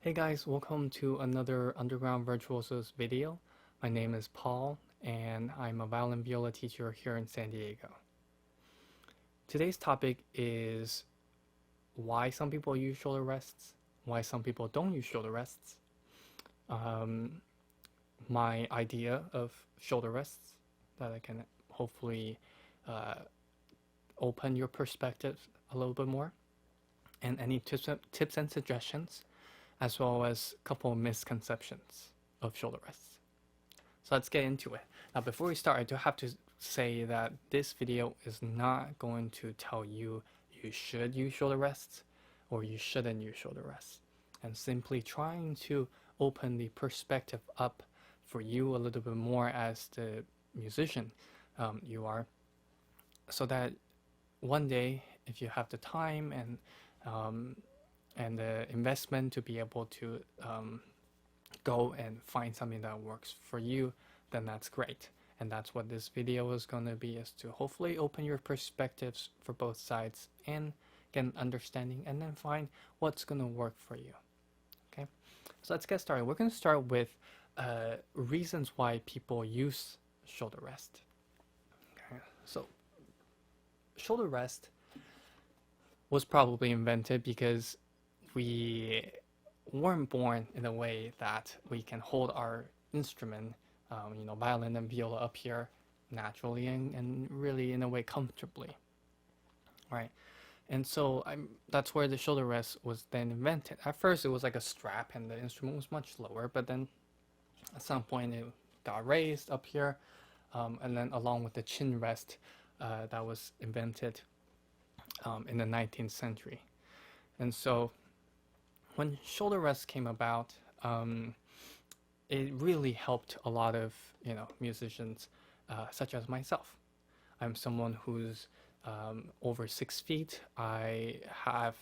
Hey guys, welcome to another Underground Virtuosos video. My name is Paul, and I'm a violin viola teacher here in San Diego. Today's topic is why some people use shoulder rests, why some people don't use shoulder rests, my idea of shoulder rests that I can hopefully open your perspective a little bit more, and any tips and suggestions, as well as a couple of misconceptions of shoulder rests. So let's get into it. Now, before we start, I do have to say that this video is not going to tell you you should use shoulder rests or you shouldn't use shoulder rests. I'm simply trying to open the perspective up for you a little bit more as the musician you are, so that one day, if you have the time and the investment to be able to go and find something that works for you, then that's great. And that's what this video is going to be, is to hopefully open your perspectives for both sides and get an understanding, and then find what's going to work for you. Okay, so let's get started. We're going to start with reasons why people use shoulder rest. Okay, so shoulder rest was probably invented because we weren't born in a way that we can hold our instrument, violin and viola, up here naturally and really in a way comfortably, right? And so that's where the shoulder rest was then invented. At first it was like a strap and the instrument was much lower, but then at some point it got raised up here, and then along with the chin rest that was invented in the 19th century. And so when shoulder rest came about, it really helped a lot of musicians, such as myself. I'm someone who's over 6 feet. I have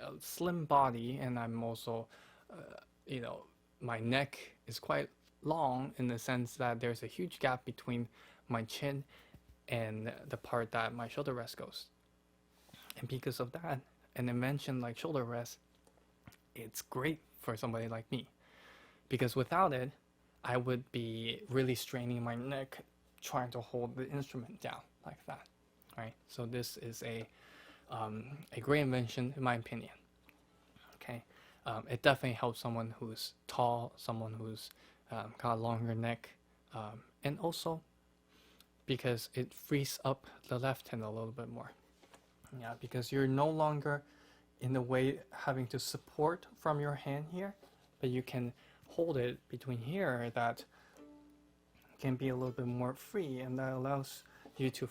a slim body, and I'm also, my neck is quite long in the sense that there's a huge gap between my chin and the part that my shoulder rest goes. And because of that, an invention like shoulder rest, it's great for somebody like me, because without it, I would be really straining my neck trying to hold the instrument down like that, right? So this is a great invention in my opinion. Okay, it definitely helps someone who's tall, someone who's got a longer neck, and also because it frees up the left hand a little bit more. Yeah, because you're no longer in the way having to support from your hand here, but you can hold it between here, that can be a little bit more free, and that allows you to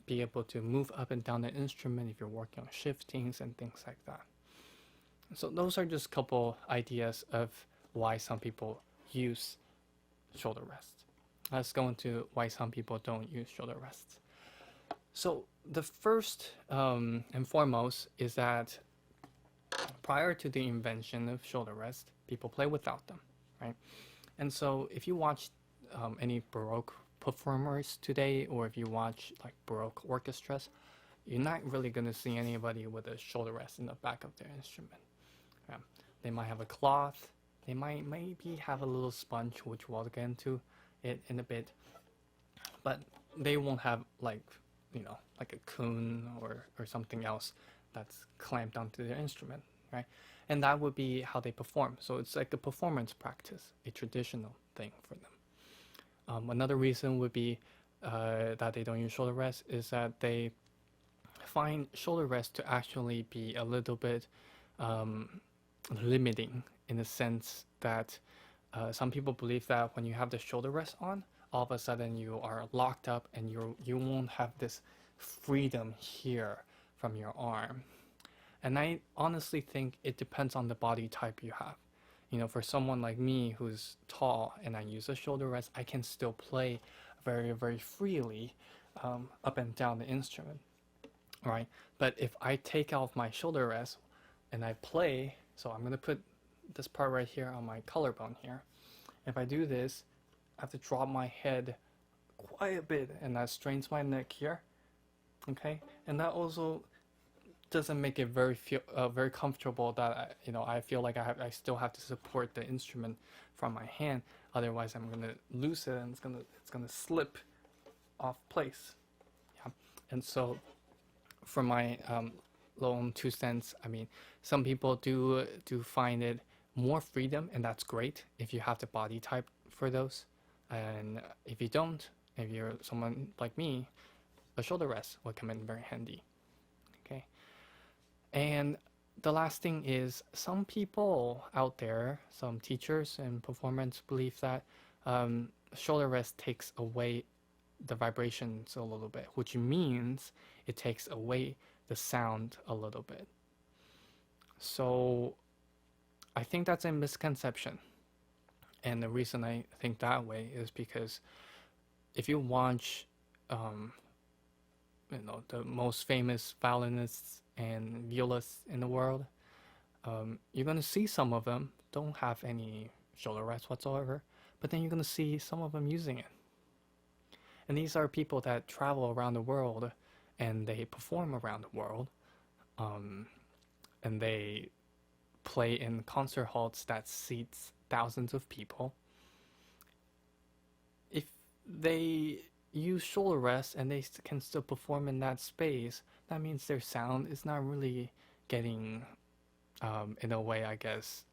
be able to move up and down the instrument if you're working on shiftings and things like that. So those are just a couple ideas of why some people use shoulder rest. Let's go into why some people don't use shoulder rests. So the first and foremost is that prior to the invention of shoulder rest, people play without them, right? And so if you watch any Baroque performers today, or if you watch like Baroque orchestras, you're not really going to see anybody with a shoulder rest in the back of their instrument. They might have a cloth, they might maybe have a little sponge, which we'll get into it in a bit, but they won't have like a coon or something else that's clamped onto their instrument, right? And that would be how they perform. So it's like a performance practice, a traditional thing for them. Another reason would be that they don't use shoulder rest is that they find shoulder rest to actually be a little bit limiting, in the sense that some people believe that when you have the shoulder rest on, all of a sudden you are locked up and you won't have this freedom here from your arm. And I honestly think it depends on the body type you have. For someone like me who's tall and I use a shoulder rest, I can still play very, very freely up and down the instrument, right? But if I take off my shoulder rest and I play, so I'm going to put this part right here on my collarbone here. If I do this, I have to drop my head quite a bit, and that strains my neck here, okay? And that also doesn't make it very comfortable that I feel like I still have to support the instrument from my hand. Otherwise, I'm gonna lose it and it's gonna slip off place. Yeah, and so for my own 2 cents, I mean, some people do find it more freedom, and that's great if you have the body type for those. And if you don't, if you're someone like me, a shoulder rest will come in very handy. Okay. And the last thing is some people out there, some teachers and performance believe that shoulder rest takes away the vibrations a little bit, which means it takes away the sound a little bit. So I think that's a misconception. And the reason I think that way is because if you watch, um, the most famous violinists and violists in the world, you're gonna see some of them don't have any shoulder rest whatsoever, but then you're gonna see some of them using it. And these are people that travel around the world and they perform around the world, um, and they play in concert halls that seats thousands of people. If they use shoulder rest and they can still perform in that space, that means their sound is not really getting, in a way, I guess,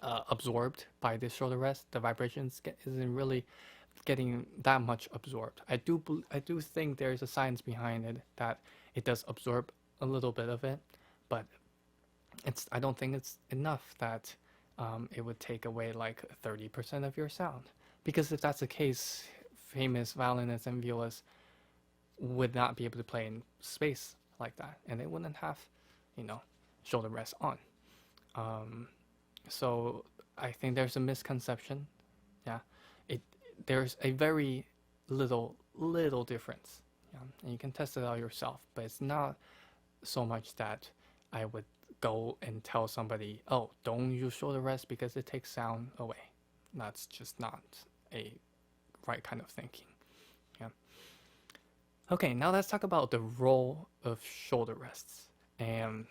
absorbed by the shoulder rest. The vibrations isn't really getting that much absorbed. I do think there's a science behind it that it does absorb a little bit of it, but I don't think it's enough that it would take away like 30% of your sound. Because if that's the case, famous violinists and violists would not be able to play in space like that, and they wouldn't have, shoulder rest on. Um, so I think there's a misconception. Yeah, it there's a very little difference. Yeah, and you can test it out yourself, but it's not so much that I would go and tell somebody, oh, don't use shoulder rest because it takes sound away. That's just not a right kind of thinking. Yeah. Okay, now let's talk about the role of shoulder rests. And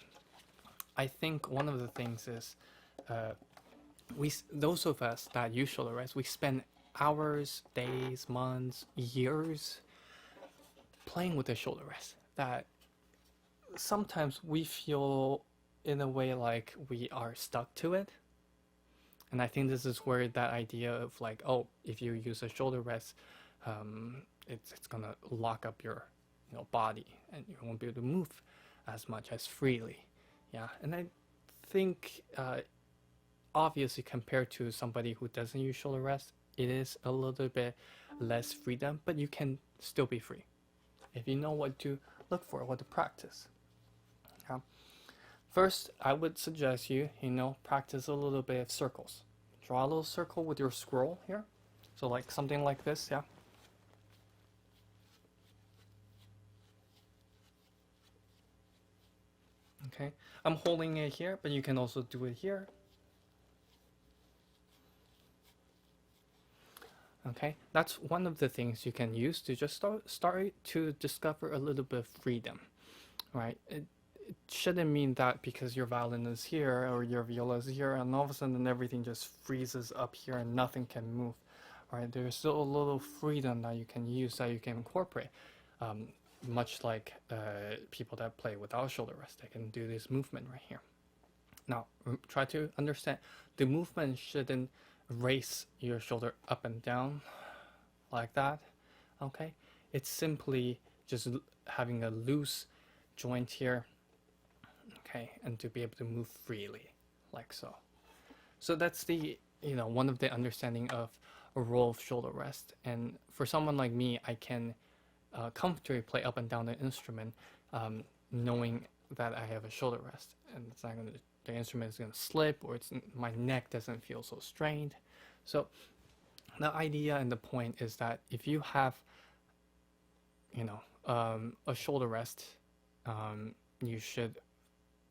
I think one of the things is, uh, those of us that use shoulder rests, we spend hours, days, months, years playing with the shoulder rest. That sometimes we feel in a way like we are stuck to it. And I think this is where that idea of like, oh, if you use a shoulder rest, it's gonna lock up your body and you won't be able to move as much as freely. Yeah, and I think obviously compared to somebody who doesn't use shoulder rest, it is a little bit less freedom, but you can still be free if you know what to look for, what to practice. Yeah. First, I would suggest you, practice a little bit of circles. Draw a little circle with your scroll here. So like something like this, yeah. Okay, I'm holding it here, but you can also do it here. Okay, that's one of the things you can use to just start to discover a little bit of freedom, right? It shouldn't mean that because your violin is here or your viola is here and all of a sudden everything just freezes up here and nothing can move, right? There's still a little freedom that you can use, that you can incorporate. Much like people that play without shoulder rest, they can do this movement right here. Now, try to understand the movement shouldn't raise your shoulder up and down like that, okay? It's simply just having a loose joint here, okay, and to be able to move freely, like so. So that's the, one of the understanding of a role of shoulder rest. And for someone like me, I can comfortably play up and down the instrument, knowing that I have a shoulder rest, and it's not gonna, the instrument is gonna slip, or my neck doesn't feel so strained. So the idea and the point is that if you have, a shoulder rest, you should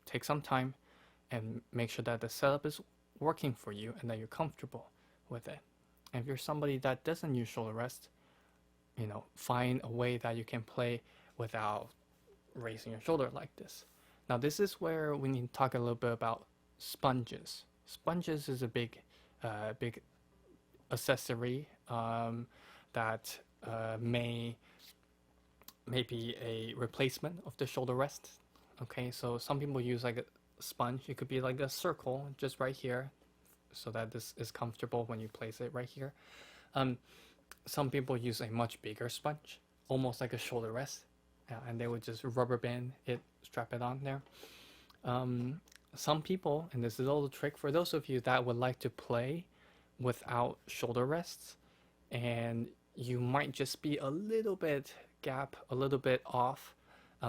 take some time and make sure that the setup is working for you and that you're comfortable with it. And if you're somebody that doesn't use shoulder rest, find a way that you can play without raising your shoulder like this. Now this is where we need to talk a little bit about sponges. Sponges is a big accessory that may be a replacement of the shoulder rest. Okay, so some people use like a sponge. It could be like a circle just right here, so that this is comfortable when you place it right here. Some people use a much bigger sponge, almost like a shoulder rest, and they would just rubber band it, strap it on there. Some people, and this is a little trick for those of you that would like to play without shoulder rests, and you might just be a little bit a little bit off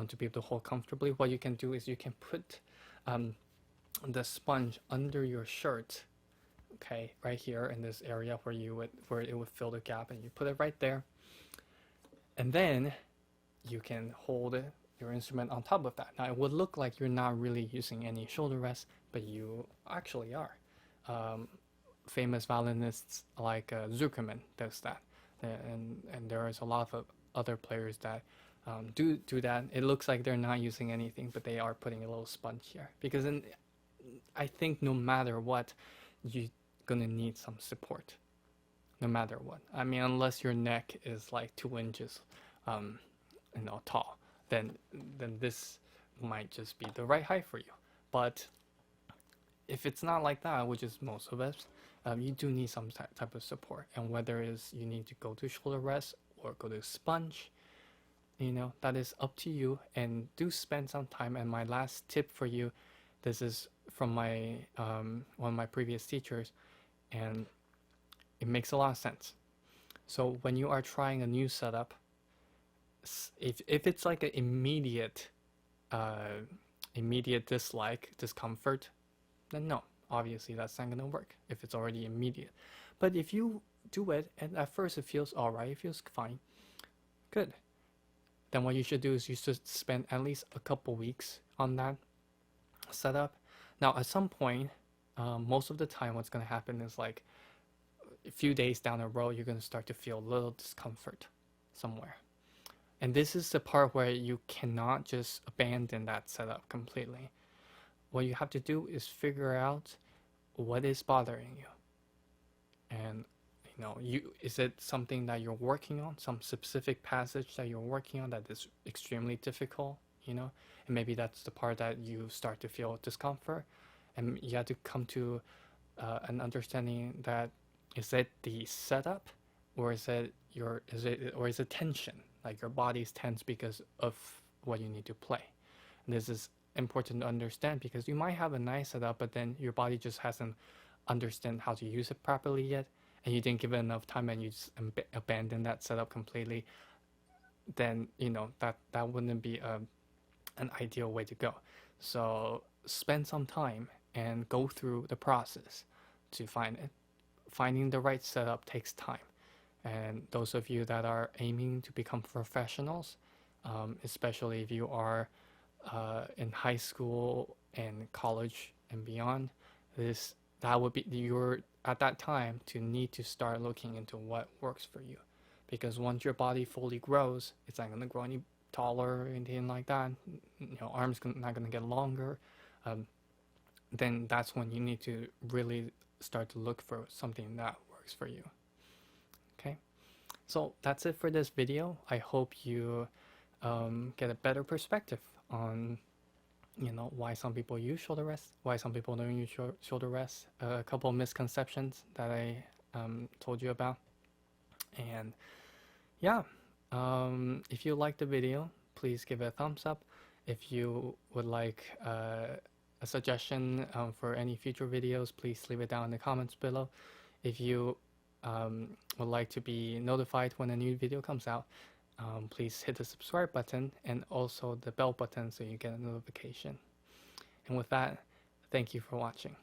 to be able to hold comfortably. What you can do is you can put the sponge under your shirt, okay, right here in this area where it would fill the gap, and you put it right there, and then you can hold your instrument on top of that. Now it would look like you're not really using any shoulder rest, but you actually are. Famous violinists like Zuckerman does that, and there is a lot of other players that do that. It looks like they're not using anything, but they are putting a little sponge here, because I think no matter what, you're gonna need some support, no matter what. I mean, unless your neck is like 2 inches tall, then this might just be the right height for you. But if it's not like that, which is most of us, you do need some type of support. And whether it's you need to go to shoulder rest or go to sponge, that is up to you. And do spend some time. And my last tip for you, this is from my one of my previous teachers, and it makes a lot of sense. So when you are trying a new setup, if it's like an immediate discomfort, then no, obviously that's not gonna work if it's already immediate. But if you do it and at first it feels all right, it feels fine, good, then what you should do is you should spend at least a couple weeks on that setup. Now at some point, most of the time what's gonna happen is like a few days down the road, you're gonna start to feel a little discomfort somewhere. And this is the part where you cannot just abandon that setup completely. What you have to do is figure out what is bothering you. And is it something that you're working on, some specific passage that you're working on that is extremely difficult, and maybe that's the part that you start to feel discomfort, and you have to come to an understanding that is it the setup, or is it tension, like your body's tense because of what you need to play. And this is important to understand, because you might have a nice setup, but then your body just hasn't understand how to use it properly yet, and you didn't give it enough time, and you just abandon that setup completely. Then that wouldn't be an ideal way to go. So spend some time and go through the process to find it. Finding the right setup takes time, and those of you that are aiming to become professionals, especially if you are in high school and college and beyond, that would be at that time to need to start looking into what works for you, because once your body fully grows, it's not going to grow any taller or anything like that. Arms not going to get longer. Then that's when you need to really start to look for something that works for you. Okay, so that's it for this video. I hope you get a better perspective on why some people use shoulder rest, why some people don't use shoulder rest, a couple of misconceptions that I told you about. And yeah, if you liked the video, please give it a thumbs up. If you would like a suggestion for any future videos, please leave it down in the comments below. If you would like to be notified when a new video comes out, please hit the subscribe button and also the bell button so you get a notification. And with that, thank you for watching.